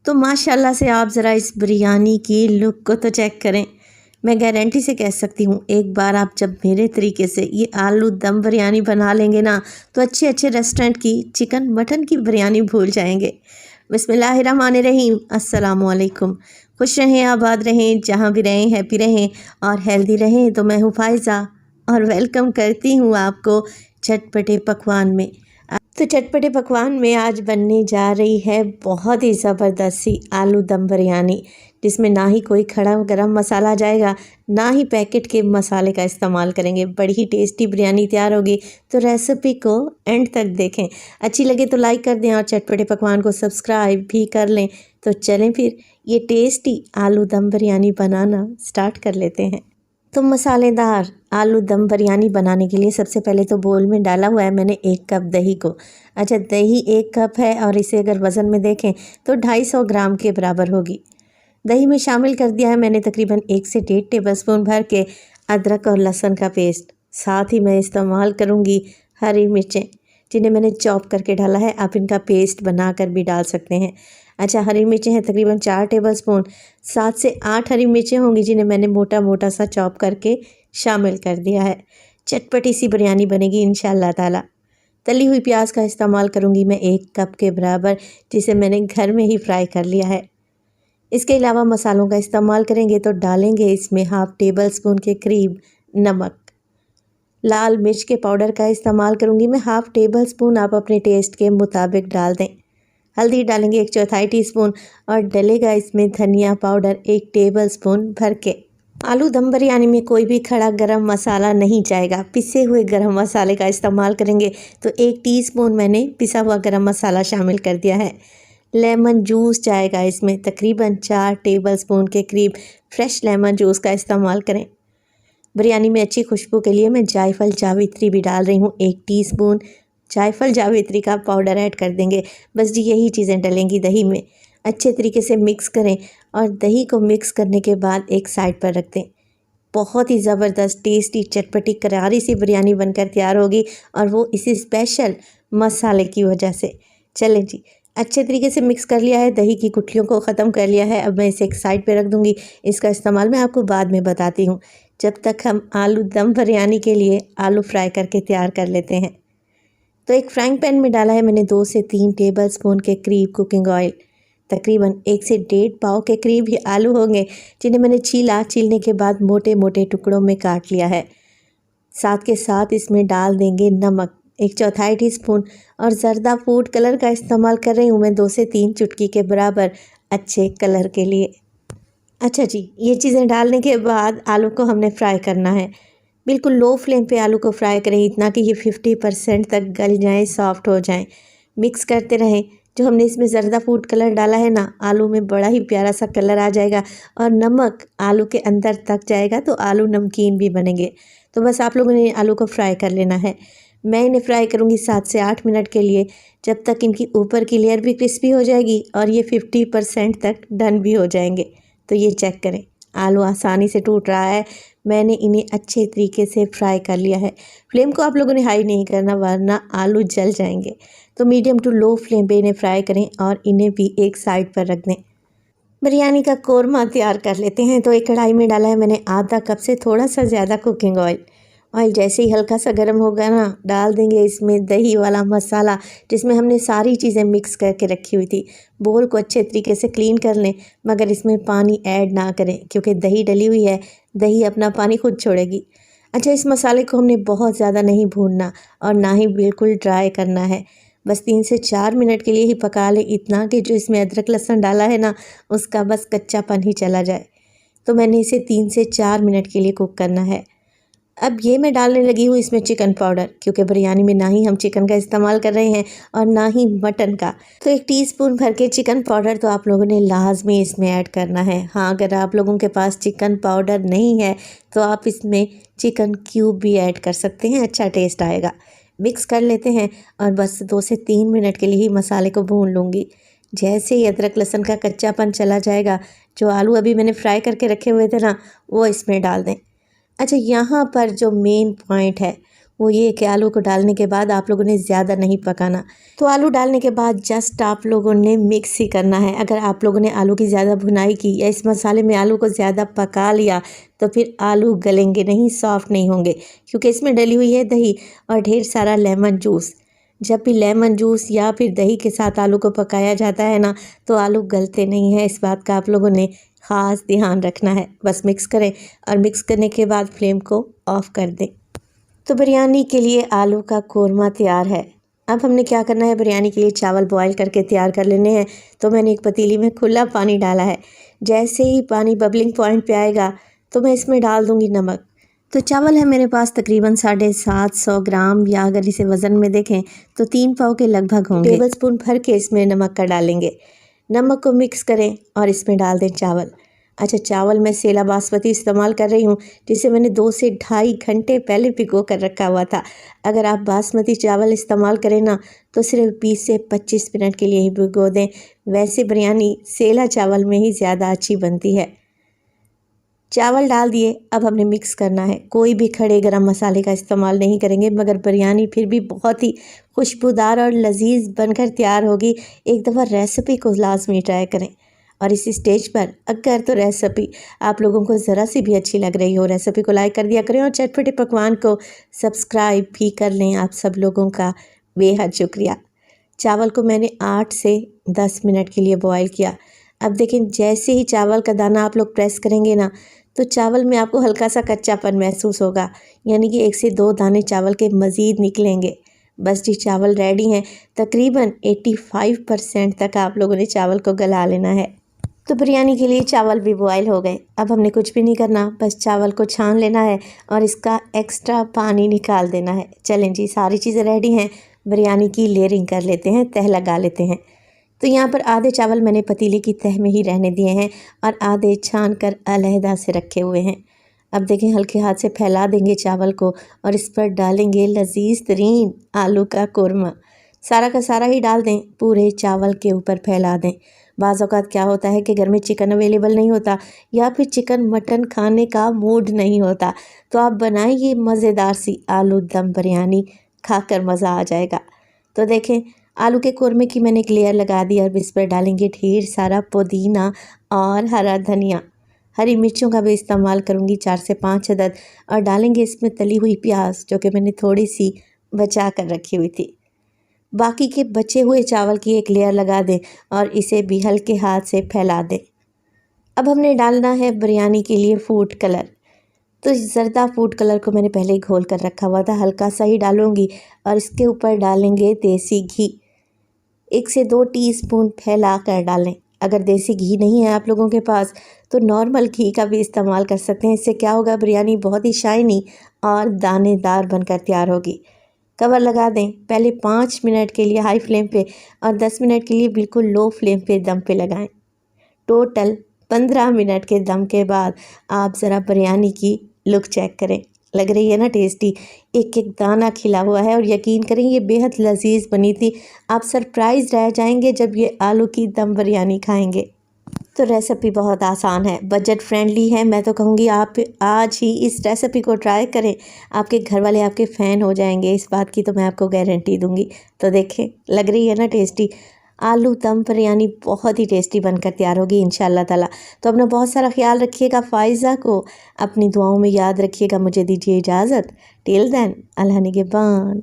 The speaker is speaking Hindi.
तो माशाल्लाह से आप ज़रा इस बिरयानी की लुक को तो चेक करें। मैं गारंटी से कह सकती हूँ, एक बार आप जब मेरे तरीके से ये आलू दम बिरयानी बना लेंगे ना, तो अच्छे अच्छे रेस्टोरेंट की चिकन मटन की बिरयानी भूल जाएंगे। बिस्मिल्लाहिर्रहमानिर्रहीम, अस्सलामुअलैकुम। खुश रहें, आबाद रहें, जहाँ भी रहें हैप्पी रहें और हेल्दी रहें। तो मैं हूँ फ़ायज़ा और वेलकम करती हूँ आपको चटपटे पकवान में। तो चटपटे पकवान में आज बनने जा रही है बहुत ही ज़बरदस्त सी आलू दम बिरयानी, जिसमें ना ही कोई खड़ा गरम मसाला जाएगा, ना ही पैकेट के मसाले का इस्तेमाल करेंगे। बड़ी ही टेस्टी बिरयानी तैयार होगी। तो रेसिपी को एंड तक देखें, अच्छी लगे तो लाइक कर दें और चटपटे पकवान को सब्सक्राइब भी कर लें। तो चलें फिर ये टेस्टी आलू दम बिरयानी बनाना स्टार्ट कर लेते हैं। तो मसालेदार आलू दम बिरयानी बनाने के लिए सबसे पहले तो बोल में डाला हुआ है मैंने 1 कप दही को। अच्छा, दही 1 कप है और इसे अगर वज़न में देखें तो 250 ग्राम के बराबर होगी। दही में शामिल कर दिया है मैंने तकरीबन 1 से 1.5 टेबलस्पून भर के अदरक और लहसुन का पेस्ट। साथ ही मैं इस्तेमाल करूँगी हरी मिर्चें, जिन्हें मैंने चॉप करके डाला है। आप इनका पेस्ट बनाकर भी डाल सकते हैं। अच्छा, हरी मिर्चें हैं तकरीबन 4 टेबलस्पून। 7 से 8 हरी मिर्चें होंगी, जिन्हें मैंने मोटा मोटा सा चॉप करके शामिल कर दिया है। चटपटी सी बिरयानी बनेगी इंशाअल्लाह ताला। तली हुई प्याज का इस्तेमाल करूँगी मैं 1 कप के बराबर, जिसे मैंने घर में ही फ्राई कर लिया है। इसके अलावा मसालों का इस्तेमाल करेंगे तो डालेंगे इसमें हाफ़ टेबल स्पून के करीब नमक। लाल मिर्च के पाउडर का इस्तेमाल करूँगी मैं हाफ़ टेबल स्पून, आप अपने टेस्ट के मुताबिक डाल दें। हल्दी डालेंगे 1/4 टीस्पून और डलेगा इसमें धनिया पाउडर 1 टेबल स्पून भर के। आलू दम बिरयानी में कोई भी खड़ा गरम मसाला नहीं जाएगा, पिसे हुए गरम मसाले का इस्तेमाल करेंगे। तो 1 टीस्पून मैंने पिसा हुआ गरम मसाला शामिल कर दिया है। लेमन जूस जाएगा इसमें तकरीबन 4 टेबल स्पून के करीब फ्रेश लेमन जूस का इस्तेमाल करें। बिरयानी में अच्छी खुशबू के लिए मैं जायफल जावित्री भी डाल रही हूँ। 1 टीस्पून जायफल जावित्री का पाउडर ऐड कर देंगे। बस जी यही चीज़ें डलेंगी दही में। अच्छे तरीके से मिक्स करें और दही को मिक्स करने के बाद एक साइड पर रख दें। बहुत ही ज़बरदस्त टेस्टी चटपटी करारी सी बिरयानी बनकर तैयार होगी, और वो इसी स्पेशल मसाले की वजह से। चलें जी, अच्छे तरीके से मिक्स कर लिया है, दही की गुठलियों को ख़त्म कर लिया है। अब मैं इसे एक साइड पे रख दूँगी। इसका इस्तेमाल मैं आपको बाद में बताती हूँ। जब तक हम आलू दम बिरयानी के लिए आलू फ्राई करके तैयार कर लेते हैं। तो एक फ्राइंग पैन में डाला है मैंने 2 से 3 टेबल स्पून के करीब कुकिंग ऑयल। तकरीबन 1 से 1.5 पाव के करीब ये आलू होंगे, जिन्हें मैंने छीलने के बाद मोटे मोटे टुकड़ों में काट लिया है। साथ के साथ इसमें डाल देंगे नमक 1/4 टीस्पून और ज़र्दा फूड कलर का इस्तेमाल कर रही हूँ मैं 2 से 3 चुटकी के बराबर, अच्छे कलर के लिए। अच्छा जी, ये चीज़ें डालने के बाद आलू को हमने फ्राई करना है। बिल्कुल लो फ्लेम पे आलू को फ्राई करें, इतना कि ये 50% तक गल जाएं, सॉफ्ट हो जाएं। मिक्स करते रहें। जो हमने इसमें ज़र्दा फूड कलर डाला है ना, आलू में बड़ा ही प्यारा सा कलर आ जाएगा और नमक आलू के अंदर तक जाएगा, तो आलू नमकीन भी बनेंगे। तो बस आप लोगों ने आलू को फ्राई कर लेना है। मैं इन्हें फ्राई करूँगी 7 से 8 मिनट के लिए, जब तक इनकी ऊपर की लेयर भी क्रिस्पी हो जाएगी और ये 50% तक डन भी हो जाएंगे। तो ये चेक करें, आलू आसानी से टूट रहा है। मैंने इन्हें अच्छे तरीके से फ्राई कर लिया है। फ्लेम को आप लोगों ने हाई नहीं करना, वरना आलू जल जाएंगे। तो मीडियम टू लो फ्लेम पे इन्हें फ्राई करें और इन्हें भी एक साइड पर रख दें। बिरयानी का कोरमा तैयार कर लेते हैं। तो एक कढ़ाई में डाला है मैंने आधा कप से थोड़ा सा ज़्यादा कुकिंग ऑयल। ऑयल जैसे ही हल्का सा गर्म होगा ना, डाल देंगे इसमें दही वाला मसाला, जिसमें हमने सारी चीज़ें मिक्स करके रखी हुई थी। बोल को अच्छे तरीके से क्लीन कर लें, मगर इसमें पानी ऐड ना करें, क्योंकि दही डली हुई है, दही अपना पानी खुद छोड़ेगी। अच्छा, इस मसाले को हमने बहुत ज़्यादा नहीं भूनना और ना ही बिल्कुल ड्राई करना है। बस 3 से 4 मिनट के लिए ही पका लें, इतना कि जो इसमें अदरक लहसुन डाला है ना, उसका बस कच्चापन ही चला जाए। तो मैंने इसे 3 से 4 मिनट के लिए कुक करना है। अब ये मैं डालने लगी हूँ इसमें चिकन पाउडर, क्योंकि बिरयानी में ना ही हम चिकन का इस्तेमाल कर रहे हैं और ना ही मटन का। तो 1 टीस्पून भर के चिकन पाउडर तो आप लोगों ने लाजमी इसमें ऐड करना है। हाँ, अगर आप लोगों के पास चिकन पाउडर नहीं है तो आप इसमें चिकन क्यूब भी ऐड कर सकते हैं, अच्छा टेस्ट आएगा। मिक्स कर लेते हैं और बस 2 से 3 मिनट के लिए ही मसाले को भून लूँगी। जैसे ही अदरक लहसुन का कच्चापन चला जाएगा, जो आलू अभी मैंने फ्राई करके रखे हुए थे ना, वो इसमें डाल दें। अच्छा, यहाँ पर जो मेन पॉइंट है वो ये कि आलू को डालने के बाद आप लोगों ने ज़्यादा नहीं पकाना। तो आलू डालने के बाद जस्ट आप लोगों ने मिक्स ही करना है। अगर आप लोगों ने आलू की ज़्यादा भुनाई की या इस मसाले में आलू को ज़्यादा पका लिया तो फिर आलू गलेंगे नहीं, सॉफ्ट नहीं होंगे, क्योंकि इसमें डली हुई है दही और ढेर सारा लेमन जूस। जब भी लेमन जूस या फिर दही के साथ आलू को पकाया जाता है ना, तो आलू गलते नहीं हैं। इस बात का आप लोगों ने ख़ास ध्यान रखना है। बस मिक्स करें और मिक्स करने के बाद फ्लेम को ऑफ़ कर दें। तो बिरयानी के लिए आलू का कोरमा तैयार है। अब हमने क्या करना है, बिरयानी के लिए चावल बॉईल करके तैयार कर लेने हैं। तो मैंने एक पतीली में खुला पानी डाला है। जैसे ही पानी बबलिंग पॉइंट पे आएगा तो मैं इसमें डाल दूँगी नमक। तो चावल है मेरे पास तकरीबन 750 ग्राम, या अगर इसे वज़न में देखें तो 3 पाव के लगभग होंगे। टेबल स्पून भर के इसमें नमक का डालेंगे। नमक को मिक्स करें और इसमें डाल दें चावल। अच्छा, चावल मैं सेला बासमती इस्तेमाल कर रही हूँ, जिसे मैंने 2 से ढाई घंटे पहले भिगो कर रखा हुआ था। अगर आप बासमती चावल इस्तेमाल करें ना तो सिर्फ 20 से 25 मिनट के लिए ही भिगो दें। वैसे बिरयानी सेला चावल में ही ज़्यादा अच्छी बनती है। चावल डाल दिए, अब हमने मिक्स करना है। कोई भी खड़े गरम मसाले का इस्तेमाल नहीं करेंगे, मगर बिरयानी फिर भी बहुत ही खुशबूदार और लजीज बनकर तैयार होगी। एक दफ़ा रेसिपी को लाजमी ट्राई करें। और इस स्टेज पर अगर तो रेसिपी आप लोगों को ज़रा सी भी अच्छी लग रही हो, रेसिपी को लाइक कर दिया करें और चटपटे पकवान को सब्सक्राइब भी कर लें। आप सब लोगों का बेहद शुक्रिया। चावल को मैंने 8 से 10 मिनट के लिए बॉईल किया। अब देखें, जैसे ही चावल का दाना आप लोग प्रेस करेंगे ना, तो चावल में आपको हल्का सा कच्चापन महसूस होगा, यानी कि 1 से 2 दाने चावल के मज़ीद निकलेंगे। बस जी, चावल रेडी हैं। तकरीबन 85% तक आप लोगों ने चावल को गला लेना है। तो बिरयानी के लिए चावल भी बॉयल हो गए। अब हमने कुछ भी नहीं करना, बस चावल को छान लेना है और इसका एक्स्ट्रा पानी निकाल देना है। चलें जी, सारी चीज़ें रेडी हैं। बिरयानी की लेयरिंग कर लेते हैं, तह लगा लेते हैं। तो यहाँ पर आधे चावल मैंने पतीले की तह में ही रहने दिए हैं और आधे छान कर अलहदा से रखे हुए हैं। अब देखें, हल्के हाथ से फैला देंगे चावल को और इस पर डालेंगे लजीज तरीन आलू का कोरमा। सारा का सारा ही डाल दें, पूरे चावल के ऊपर फैला दें। बाज़ औक़ात क्या होता है कि घर में चिकन अवेलेबल नहीं होता या फिर चिकन मटन खाने का मूड नहीं होता, तो आप बनाइए मज़ेदार सी आलू दम बिरयानी, खाकर मज़ा आ जाएगा। तो देखें, आलू के कोरमे की मैंने एक लेयर लगा दी और इस पर डालेंगे ढेर सारा पुदीना और हरा धनिया। हरी मिर्चों का भी इस्तेमाल करूँगी, 4 से 5 अदद, और डालेंगे इसमें तली हुई प्याज, जो कि मैंने थोड़ी सी बचा कर रखी हुई थी। बाकी के बचे हुए चावल की एक लेयर लगा दें और इसे भी हल्के हाथ से फैला दें। अब हमने डालना है बिरयानी के लिए फूड कलर। तो ज़रदा फूड कलर को मैंने पहले ही घोल कर रखा हुआ था, हल्का सा ही डालूँगी और इसके ऊपर डालेंगे देसी घी। 1 से 2 टीस्पून फैला कर डालें। अगर देसी घी नहीं है आप लोगों के पास तो नॉर्मल घी का भी इस्तेमाल कर सकते हैं। इससे क्या होगा, बिरयानी बहुत ही शाइनी और दानेदार बनकर तैयार होगी। कवर लगा दें, पहले 5 मिनट के लिए हाई फ्लेम पे और 10 मिनट के लिए बिल्कुल लो फ्लेम पे दम पे लगाएं। टोटल 15 मिनट के दम के बाद आप ज़रा बिरयानी की लुक चेक करें। लग रही है ना टेस्टी, एक एक दाना खिला हुआ है और यकीन करें ये बेहद लजीज बनी थी। आप सरप्राइज रह जाएंगे जब ये आलू की दम बिरयानी खाएंगे। तो रेसिपी बहुत आसान है, बजट फ्रेंडली है। मैं तो कहूँगी आप आज ही इस रेसिपी को ट्राई करें, आपके घर वाले आपके फ़ैन हो जाएंगे, इस बात की तो मैं आपको गारंटी दूँगी। तो देखें, लग रही है ना टेस्टी, आलू दम बिरयानी बहुत ही टेस्टी बनकर तैयार होगी इंशाअल्लाह ताला। तो अपना बहुत सारा ख्याल रखिएगा, फ़ाइज़ा को अपनी दुआओं में याद रखिएगा। मुझे दीजिए इजाज़त, टिल देन, अल्लाह निगहबान।